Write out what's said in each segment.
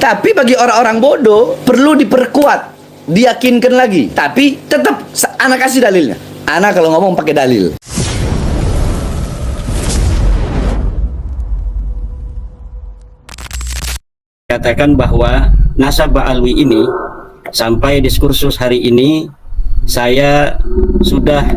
Tapi bagi orang-orang bodoh perlu diperkuat, diyakinkan lagi. Tapi tetap anak kasih dalilnya. Anak kalau ngomong pakai dalil. Katakan bahwa nasab Ba'alwi ini sampai diskursus hari ini saya sudah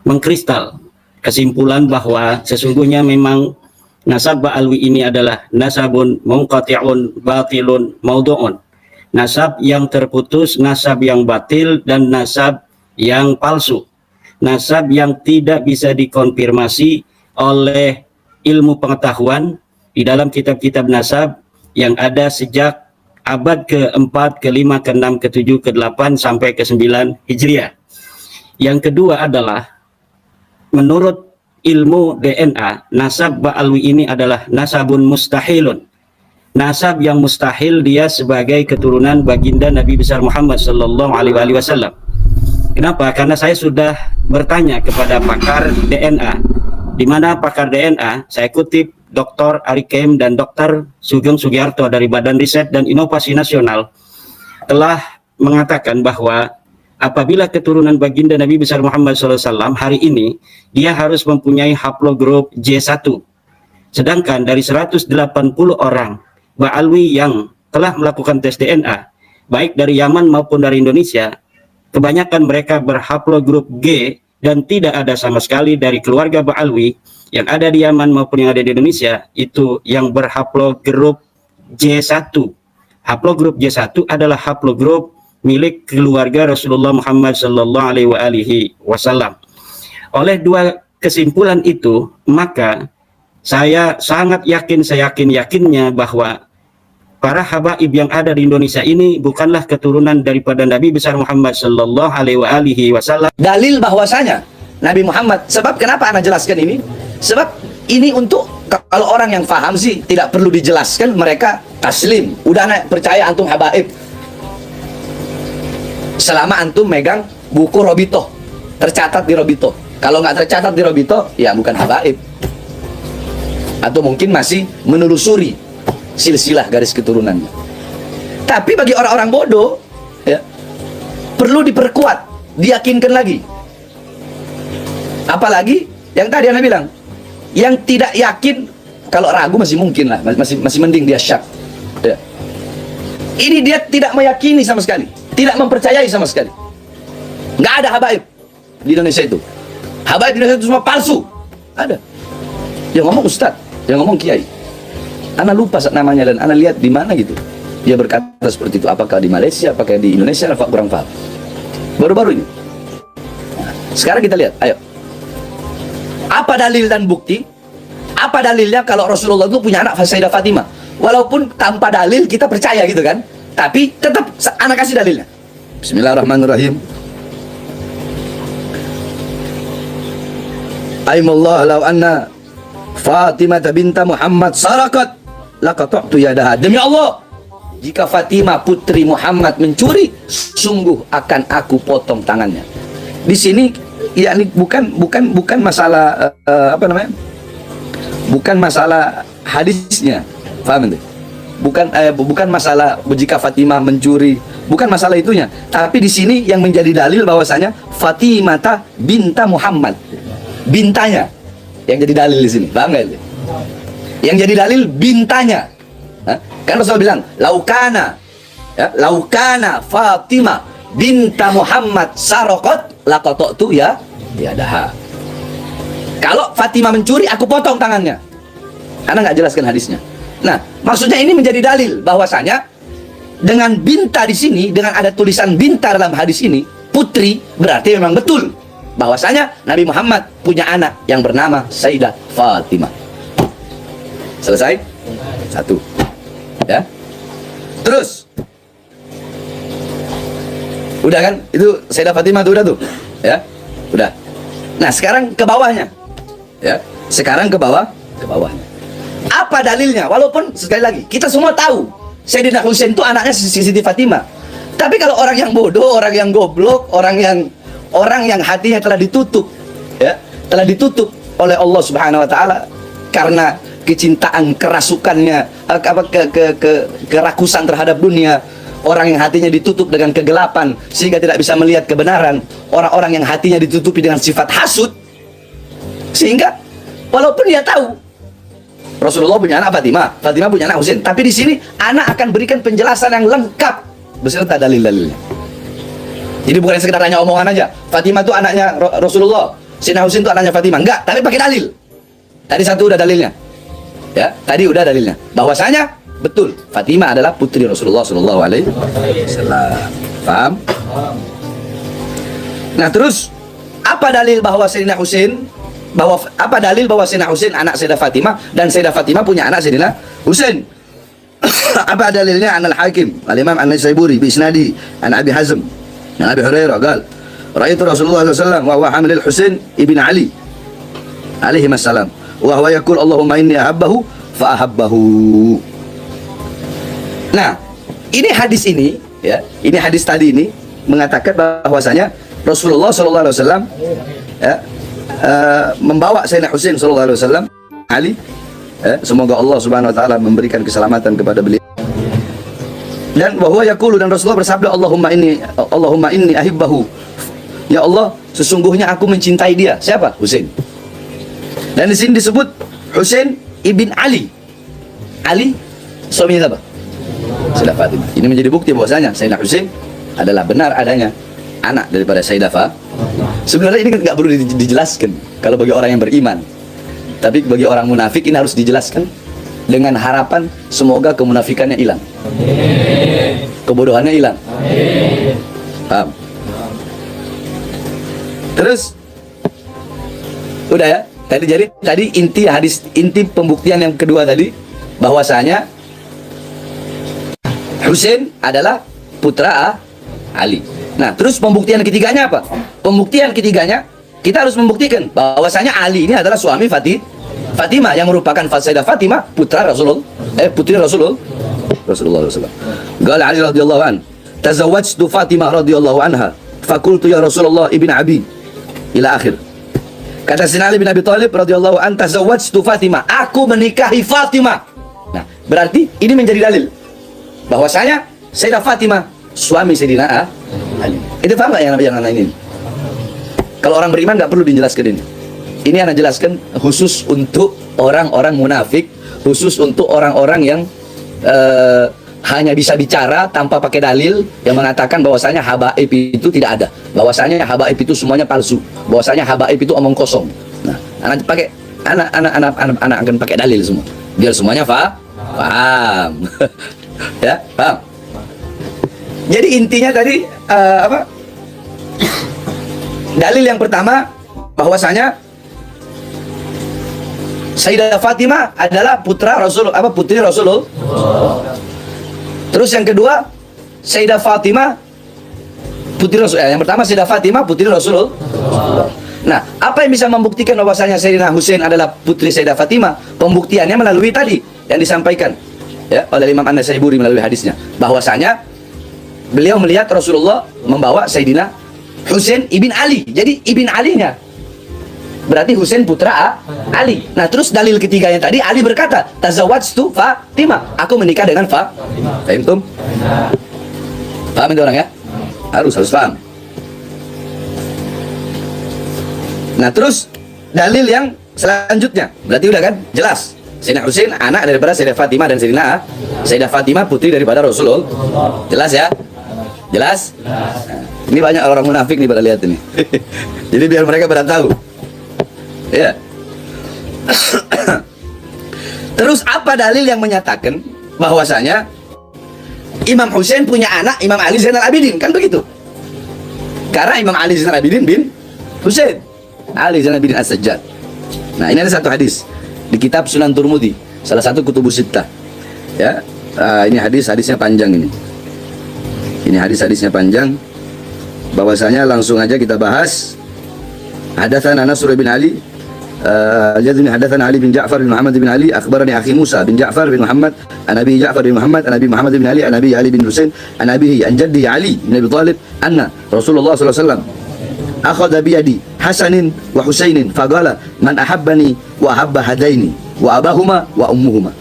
mengkristal kesimpulan bahwa sesungguhnya memang nasab Ba'alwi ini adalah nasabun munqati'un batilun maudhu'un, nasab yang terputus, nasab yang batil, dan nasab yang palsu, nasab yang tidak bisa dikonfirmasi oleh ilmu pengetahuan di dalam kitab-kitab nasab yang ada sejak abad ke-4, ke-5, ke-6, ke-7, ke-8 sampai ke-9 Hijriah. Yang kedua adalah menurut ilmu DNA, nasab Ba'alwi ini adalah nasabun mustahilun. Nasab yang mustahil, dia sebagai keturunan baginda Nabi besar Muhammad sallallahu alaihi wasallam. Kenapa? Karena saya sudah bertanya kepada pakar DNA, di mana pakar DNA, saya kutip Dr. Ari Kem dan Dr. Sugeng Sugiarto dari Badan Riset dan Inovasi Nasional, telah mengatakan bahwa apabila keturunan baginda Nabi besar Muhammad SAW hari ini, dia harus mempunyai haplogrup J1. Sedangkan dari 180 orang Ba'alwi yang telah melakukan tes DNA, baik dari Yaman maupun dari Indonesia, kebanyakan mereka berhaplogrup G, dan tidak ada sama sekali dari keluarga Ba'alwi yang ada di Yaman maupun yang ada di Indonesia itu yang berhaplogrup J1. Haplogrup J1 adalah haplogrup milik keluarga Rasulullah Muhammad sallallahu alaihi wasallam. Oleh dua kesimpulan itu, maka saya sangat yakin, saya yakinnya bahwa para habaib yang ada di Indonesia ini bukanlah keturunan daripada Nabi besar Muhammad sallallahu alaihi wasallam. Dalil bahwasanya Nabi Muhammad, sebab kenapa Anda jelaskan ini? Sebab ini untuk kalau orang yang paham sih tidak perlu dijelaskan, mereka taslim. Udah Anda percaya antum habaib. Selama antum megang buku Robito, tercatat di Robito. Kalau nggak tercatat di Robito, ya bukan habaib. Atau mungkin masih menelusuri silsilah garis keturunannya. Tapi bagi orang-orang bodoh, ya, perlu diperkuat, diyakinkan lagi. Apalagi yang tadi Anda bilang, yang tidak yakin, kalau ragu masih mungkin lah, masih mending dia syak. Ya. Ini dia tidak meyakini sama sekali, tidak mempercayai sama sekali. Nggak ada habaib di Indonesia itu. Habaib di Indonesia itu semua palsu. Ada. Yang ngomong ustadz, yang ngomong kiai. Ana lupa namanya dan Ana lihat di mana gitu. Dia berkata seperti itu. Apakah di Malaysia, apakah di Indonesia, apa kurang paham. Baru-baru ini. Nah, sekarang kita lihat, ayo. Apa dalil dan bukti? Apa dalilnya kalau Rasulullah itu punya anak Sayyidah Fatimah? Walaupun tanpa dalil kita percaya gitu kan. Tapi tetap Ana kasih dalilnya. Bismillahirrahmanirrahim. Aimallah law anna Fatimah binta Muhammad sarakat laqata'tu yadaha. Demi Allah, jika Fatimah putri Muhammad mencuri, sungguh akan aku potong tangannya. Di sini yakni bukan masalah apa namanya? Bukan masalah hadisnya. Paham itu? Bukan masalah jika Fatimah mencuri, bukan masalah itunya. Tapi di sini yang menjadi dalil bahwasanya Fatimah binta Muhammad. Bintanya yang jadi dalil di sini. Paham enggak? Yang jadi dalil bintanya. Kan Rasul bilang, laukana, ya, laukana Fatimah binta Muhammad saraqat laqata'tu ya yadaha. Kalau Fatimah mencuri, aku potong tangannya. Karena nggak jelaskan hadisnya. Nah, maksudnya ini menjadi dalil bahwasanya dengan binta di sini, dengan ada tulisan binta dalam hadis ini, putri, berarti memang betul bahwasanya Nabi Muhammad punya anak yang bernama Sayyidah Fatimah. Selesai? Satu. Ya. Terus. Udah kan? Itu Sayyidah Fatimah tuh udah tuh. Ya. Udah. Nah, sekarang ke bawahnya. Ya. Sekarang ke bawah, ke bawahnya. Apa dalilnya? Walaupun sekali lagi kita semua tahu Sayyidina Husain itu anaknya Siti Fatimah. Tapi kalau orang yang bodoh, orang yang goblok, orang yang hatinya telah ditutup, ya, telah ditutup oleh Allah Subhanahu wa taala karena kecintaan, kerasukannya, kerakusan terhadap dunia, orang yang hatinya ditutup dengan kegelapan sehingga tidak bisa melihat kebenaran, orang-orang yang hatinya ditutupi dengan sifat hasud, sehingga walaupun dia tahu Rasulullah punya anak Fatimah, Fatimah punya anak Husain, tapi di sini anak akan berikan penjelasan yang lengkap beserta dalil-dalilnya. Jadi bukan sekedar hanya omongan aja, Fatimah itu anaknya Rasulullah, Sayyidina Husain itu anaknya Fatimah, enggak, tapi pakai dalil. Tadi satu udah dalilnya, ya, tadi udah dalilnya, bahwasanya betul Fatimah adalah putri Rasulullah Shallallahu Alaihi Wasallam. Paham? Nah terus apa dalil bahwa Sayyidina Husain, apa dalil bahwa Sayyidina Husain anak Sayyidah Fatimah dan Sayyidah Fatimah punya anak Sayyidina Husain? Apa dalilnya? An al-Hakim al-Imam an-Naisaburi bi isnadi an Abi Hazm an Abi Hurairah qala ra'aitu Rasulullah sallallahu alaihi wasallam wa huwa hamil al-Husain ibn Ali alaihi assalam wa huwa yaqul Allahumma inni ahabbahu fa ahabbahu. Nah, ini hadis ini ya, ini hadis tadi ini mengatakan bahwasanya Rasulullah sallallahu alaihi wasallam ya, membawa Sayyidina Husain sallallahu alaihi wasallam Ali, semoga Allah Subhanahu wa taala memberikan keselamatan kepada beliau. Dan bahwa yaqulu, dan Rasulullah bersabda Allahumma inni ahibbahu. Ya Allah, sesungguhnya aku mencintai dia. Siapa? Husain. Dan di sini disebut Husain ibn Ali. Ali suaminya siapa? Sayyidah Fatimah. Ini menjadi bukti bahwasanya Sayyidina Husain adalah benar adanya anak daripada Sayyidah Fatimah. Sebenarnya ini nggak perlu dijelaskan kalau bagi orang yang beriman, tapi bagi orang munafik ini harus dijelaskan dengan harapan semoga kemunafikannya hilang, kebodohannya hilang. Paham? Terus udah ya, tadi inti hadis, inti pembuktian yang kedua tadi bahwasanya Husain adalah putra Ali. Nah, terus pembuktian ketiganya apa? Pembuktian ketiganya, kita harus membuktikan bahwasanya Ali ini adalah suami Fatimah yang merupakan Sayyidah Fatimah, putra Rasulullah, putri Rasulullah SAW. Qala Ali radhiyallahu an, tazawwajtu Fatimah radhiyallahu anha, fakultu ya Rasulullah ibn Abi, ila akhir. Kata Sayyidina Ali bin Abi Thalib radhiyallahu an, tazawwajtu Fatimah, aku menikahi Fatimah. Nah, berarti ini menjadi dalil bahwasanya Sayyidah Fatimah suami Sayyidina Ali. Itu paham nggak yang ini? Kalau orang beriman nggak perlu dijelaskan ini. Ini yang jelaskan khusus untuk orang-orang munafik, khusus untuk orang-orang yang hanya bisa bicara tanpa pakai dalil, yang mengatakan bahwasanya habaib itu tidak ada, bahwasanya habaib itu semuanya palsu, bahwasanya habaib itu omong kosong. Nah, anak akan pakai dalil semua, biar semuanya paham. Ya, paham. Jadi intinya tadi apa? Dalil yang pertama bahwasanya Sayyidah Fatimah adalah putra Rasul, putri Rasulullah. Terus yang kedua, Sayyidah Fatimah putri Rasul. Yang pertama Sayyidah Fatimah putri Rasulullah. Nah, apa yang bisa membuktikan bahwasanya Sayyidina Husain adalah putri Sayyidah Fatimah? Pembuktiannya melalui tadi yang disampaikan ya oleh Imam An-Naisaburi melalui hadisnya, bahwasanya beliau melihat Rasulullah membawa Sayyidina Husain ibn Ali. Jadi ibn Ali-nya berarti Husain putra Ali. Nah, terus dalil ketiganya tadi Ali berkata, tazawwajtu Fatimah, aku menikah dengan Fatimah. Paham? Paham itu orang ya? Harus paham. Nah, terus dalil yang selanjutnya berarti udah kan jelas, Sayyidina Husain anak daripada Sayyidah Fatimah, dan Sayyidah Fatimah putri daripada Rasulullah. Jelas ya? Jelas? Nah, ini banyak orang munafik nih pada lihat ini. Jadi biar mereka pada tahu. Ya. Terus apa dalil yang menyatakan bahwasanya Imam Husain punya anak Imam Ali Zainal Abidin? Kan begitu. Karena Imam Ali Zainal Abidin bin Husain Ali Zainal Abidin As-Sajjad. Nah, ini ada satu hadis di kitab Sunan Turmudi, salah satu kutubus sittah. Ya. Ini hadisnya panjang ini. Ini hadisnya panjang. Bahwasanya langsung aja kita bahas. Hadatsana Nasr bin Ali الذي حدثنا علي بن جعفر بن محمد بن علي أخبرني أخي موسى بن جعفر بن محمد عن أبي جعفر بن محمد عن أبي محمد بن علي عن أبي علي بن حسين عن أبيه عن جده علي بن أبي طالب أن رسول الله صلى الله عليه وسلم أخذ بيدي حسن وحسين فقال من أحبني وأحب هديني wa abahuma wa ummuhuma.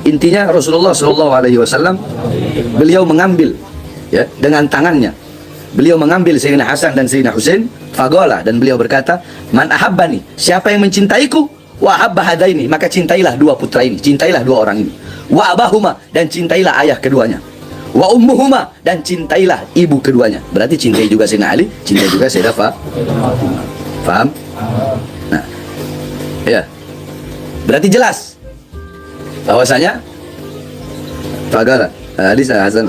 Intinya Rasulullah sallallahu alaihi wasallam beliau mengambil ya dengan tangannya. Beliau mengambil Sayyidina Hasan dan Sayyidina Husain, faqala, dan beliau berkata, "Man ahabbani, siapa yang mencintaiku, wa ahabba hadaini, maka cintailah dua putra ini, cintailah dua orang ini. Wa abahuma, dan cintailah ayah keduanya. Wa ummuhuma, dan cintailah ibu keduanya." Berarti cintai juga Sayyidina Ali, cintai juga Sayyidah Fatimah. Paham? Nah, ya. Berarti jelas bahwasanya faqala hadis Hasan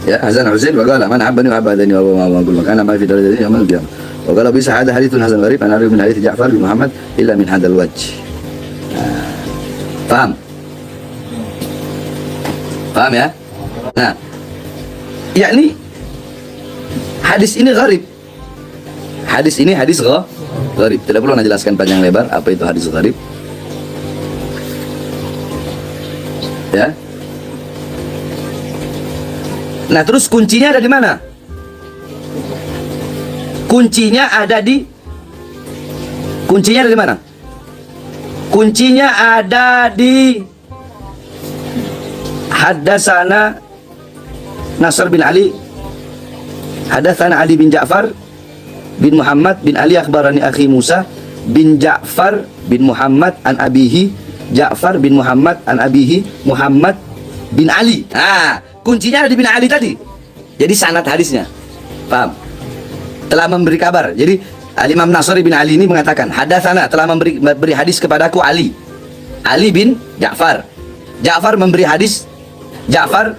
ya Hasan Husain faqala man ahabbani wa ahabbani wa aqul makana ma fi darajati yaumil qiyamah. Wa qala bisa hadha hadithun hasan gharib an arif min hadits Ja'far bin Muhammad illa min hadzal wajh. Paham? Paham ya? Nah, yakni hadis ini gharib. Hadis ini hadis gharib. Tidak perlu saya jelaskan panjang lebar apa itu hadis gharib. Ya. Nah, terus kuncinya ada di mana? Kuncinya ada di mana? Kuncinya ada di Haddatsana Nasr bin Ali, Haddatsana Ali bin Ja'far bin Muhammad bin Ali akhbarani akhi Musa bin Ja'far bin Muhammad an abihi Ja'far bin Muhammad an abihi Muhammad bin Ali. Nah, kuncinya ada di bin Ali tadi. Jadi sanad hadisnya. Paham? Telah memberi kabar. Jadi Al-Imam Nasr bin Ali ini mengatakan, hadatsana, telah memberi hadis kepadaku Ali. Ali bin Ja'far. Ja'far memberi hadis Ja'far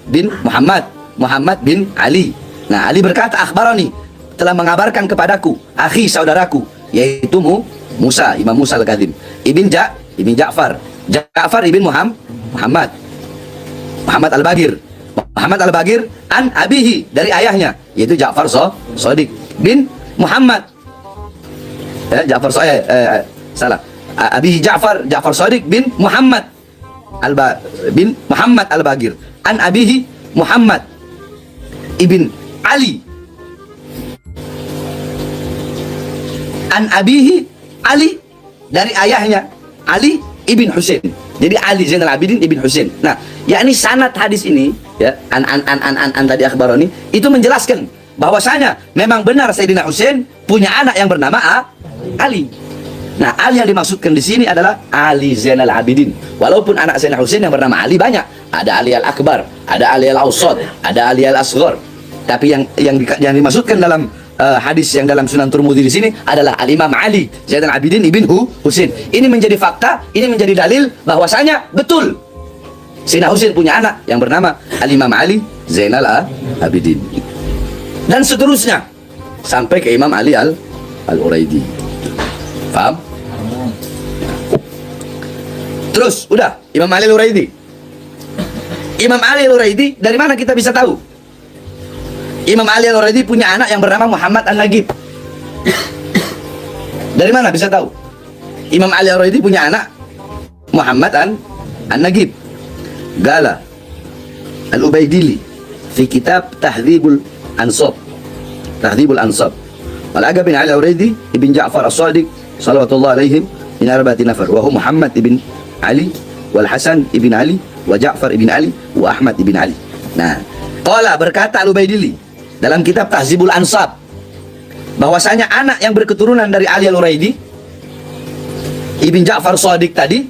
bin Muhammad. Muhammad bin Ali. Nah, Ali berkata, akhbarani, telah mengabarkan kepadaku akhi saudaraku, yaitu Musa, Imam Musa Al-Kadzim, Ibn Ja'far. Ja'far ibn Muhammad Al-Bagir. Muhammad Al-Bagir an abihi, dari ayahnya, yaitu Ja'far Shadiq bin Muhammad. Ja'far salah. Abihi Ja'far Shadiq bin Muhammad Al-Bagir an abihi Muhammad ibn Ali an abihi Ali, dari ayahnya Ali ibn Husain. Jadi Ali Zainal Abidin ibn Husain. Nah, yakni sanad hadis ini ya an tadi akhbaroni itu menjelaskan bahwasanya memang benar Sayyidina Husain punya anak yang bernama Ali. Nah, Ali yang dimaksudkan di sini adalah Ali Zainal Abidin. Walaupun anak Sayyidina Husain yang bernama Ali banyak, ada Ali Al-Akbar, ada Ali Al-Awsat, ada Ali Al-Asghar. Tapi yang dimaksudkan dalam hadis yang dalam Sunan Tirmidzi di sini adalah Al-Imam Ali Zainal Abidin ibn Husain. Ini menjadi fakta, ini menjadi dalil bahwasanya betul Sayyidina Husain punya anak yang bernama Al-Imam Ali Zainal Abidin. Dan seterusnya sampai ke Imam Ali Al-Uraidi. Paham? Terus udah Imam Ali Al-Uraidi. Imam Ali Al-Uraidi dari mana kita bisa tahu? Imam Ali Al-Uraidi punya anak yang bernama Muhammad An-Nagib. Dari mana bisa tahu? Imam Ali Al-Uraidi punya anak Muhammad An-Nagib. Gala Al-Ubaidili fi kitab Tahdzibul Ansab. Al-Aga bin Ali Al-Uraidi ibn Ja'far As-Shadiq salawatullah alaihim min arba'ati nafar wa huwa Muhammad ibn Ali wal Hasan ibn Ali wa Ja'far ibn Ali wa Ahmad ibn Ali. Nah, qala, berkata Al-Ubaidili dalam kitab Tahdzibul Ansab bahwasanya anak yang berketurunan dari Ali Al-Uraidi ibn Ja'far Shadiq tadi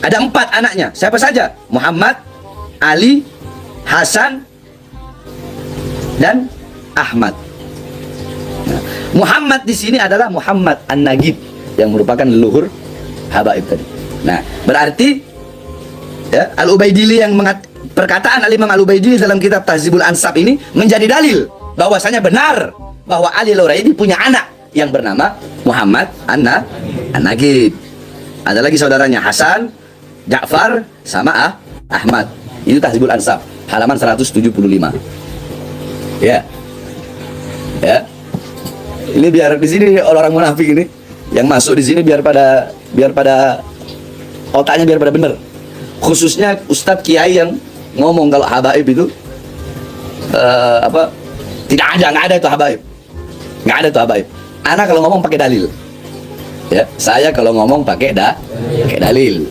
ada 4 anaknya. Siapa saja? Muhammad, Ali, Hasan, dan Ahmad. Nah, Muhammad di sini adalah Muhammad An-Nagib yang merupakan leluhur habaib tadi. Nah, berarti ya, Al-Ubaidili yang perkataan Al-Imam Al-Ubaidili dalam kitab Tahdzibul Ansab ini menjadi dalil bahwasanya benar bahwa Ali Al-Uraidi punya anak yang bernama Muhammad An-Nagib. Ada lagi saudaranya Hasan, Ja'far, sama Ahmad. Itu Tahdzibul Ansab halaman 175. Ya. Ya. Ini biar di sini orang munafik ini yang masuk di sini biar pada otaknya biar pada bener. Khususnya Ustadz Kiai yang ngomong kalau habaib itu nggak ada itu habaib. Nggak ada itu habaib. Anak kalau ngomong pakai dalil. Ya, saya kalau ngomong pakai dalil.